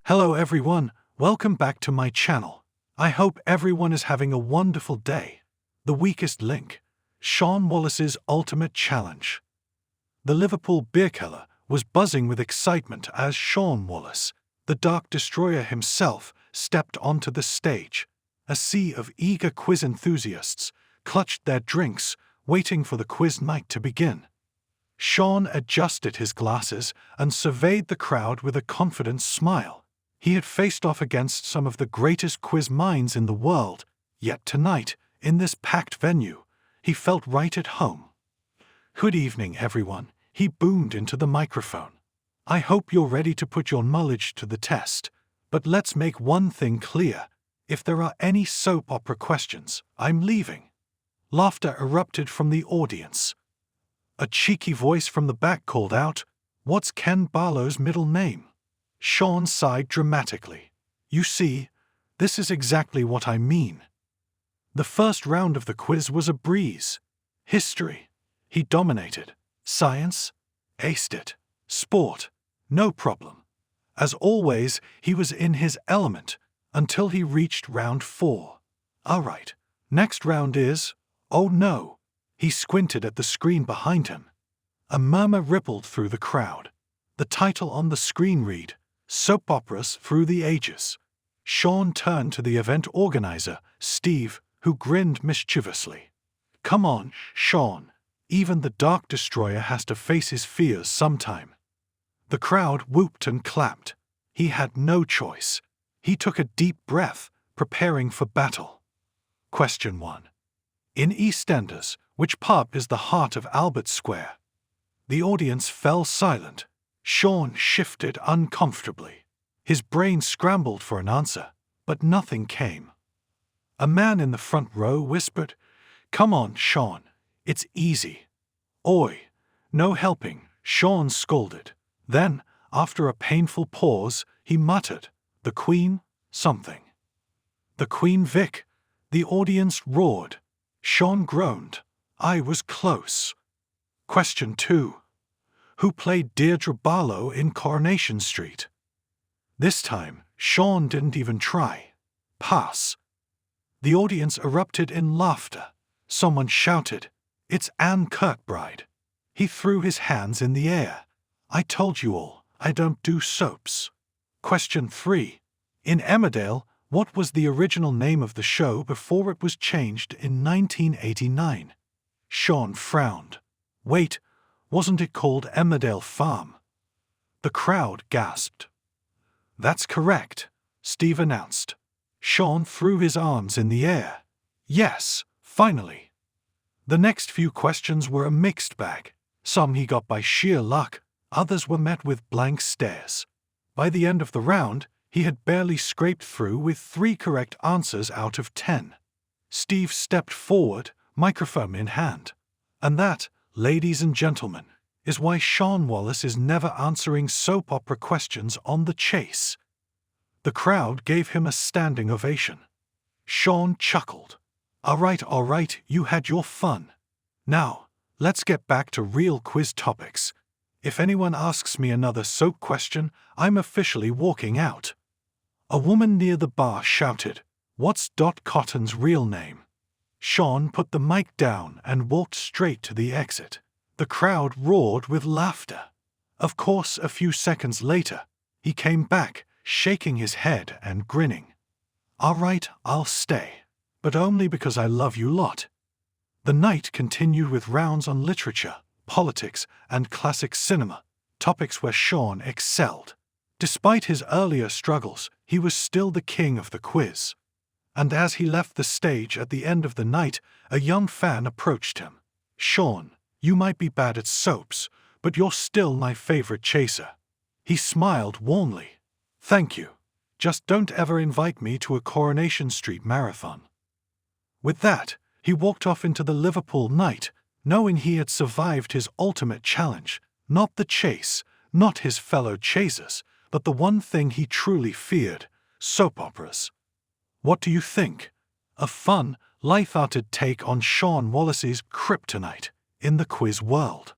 Hello everyone, welcome back to my channel. I hope everyone is having a wonderful day. The weakest link. Shaun Wallace's ultimate challenge. The Liverpool beer keller was buzzing with excitement as Shaun Wallace, the Dark Destroyer himself, stepped onto the stage. A sea of eager quiz enthusiasts clutched their drinks, waiting for the quiz night to begin. Shaun adjusted his glasses and surveyed the crowd with a confident smile. He had faced off against some of the greatest quiz minds in the world, yet tonight, in this packed venue, he felt right at home. "Good evening, everyone," he boomed into the microphone. "I hope you're ready to put your knowledge to the test, but let's make one thing clear. If there are any soap opera questions, I'm leaving." Laughter erupted from the audience. A cheeky voice from the back called out, "What's Ken Barlow's middle name?" Shaun sighed dramatically. "You see, this is exactly what I mean." The first round of the quiz was a breeze. History, he dominated. Science, aced it. Sport, no problem. As always, he was in his element until he reached round 4. All right, next round is, oh no. He squinted at the screen behind him. A murmur rippled through the crowd. The title on the screen read, "Soap Operas Through the Ages." Shaun turned to the event organizer, Steve, who grinned mischievously. "Come on, Shaun. Even the Dark Destroyer has to face his fears sometime." The crowd whooped and clapped. He had no choice. He took a deep breath, preparing for battle. Question 1. In EastEnders, which pub is the heart of Albert Square? The audience fell silent. Shaun shifted uncomfortably. His brain scrambled for an answer, but nothing came. A man in the front row whispered, "Come on, Shaun, it's easy." "Oi, no helping," Shaun scolded. Then, after a painful pause, he muttered, "The Queen, something." "The Queen Vic," the audience roared. Shaun groaned. "I was close." Question 2. Who played Deirdre Barlow in Coronation Street? This time, Shaun didn't even try. Pass. The audience erupted in laughter. Someone shouted, "It's Anne Kirkbride." He threw his hands in the air. "I told you all, I don't do soaps." Question 3. In Emmerdale, what was the original name of the show before it was changed in 1989? Shaun frowned. "Wait, wasn't it called Emmerdale Farm?" The crowd gasped. "That's correct," Steve announced. Shaun threw his arms in the air. "Yes, finally." The next few questions were a mixed bag. Some he got by sheer luck, others were met with blank stares. By the end of the round, he had barely scraped through with 3 correct answers out of 10. Steve stepped forward, microphone in hand. And that, ladies and gentlemen, is why Shaun Wallace is never answering soap opera questions on The Chase. The crowd gave him a standing ovation. Shaun chuckled. All right, you had your fun. Now, let's get back to real quiz topics. If anyone asks me another soap question, I'm officially walking out." A woman near the bar shouted, "What's Dot Cotton's real name?" Shaun put the mic down and walked straight to the exit. The crowd roared with laughter. Of course, a few seconds later, he came back, shaking his head and grinning. "All right, I'll stay, but only because I love you lot." The night continued with rounds on literature, politics, and classic cinema, topics where Shaun excelled. Despite his earlier struggles, he was still the king of the quiz. And as he left the stage at the end of the night, a young fan approached him. "Shaun, you might be bad at soaps, but you're still my favorite chaser." He smiled warmly. "Thank you. Just don't ever invite me to a Coronation Street marathon." With that, he walked off into the Liverpool night, knowing he had survived his ultimate challenge, not the chase, not his fellow chasers, but the one thing he truly feared, soap operas. What do you think? A fun, light-hearted take on Shaun Wallace's kryptonite in the quiz world.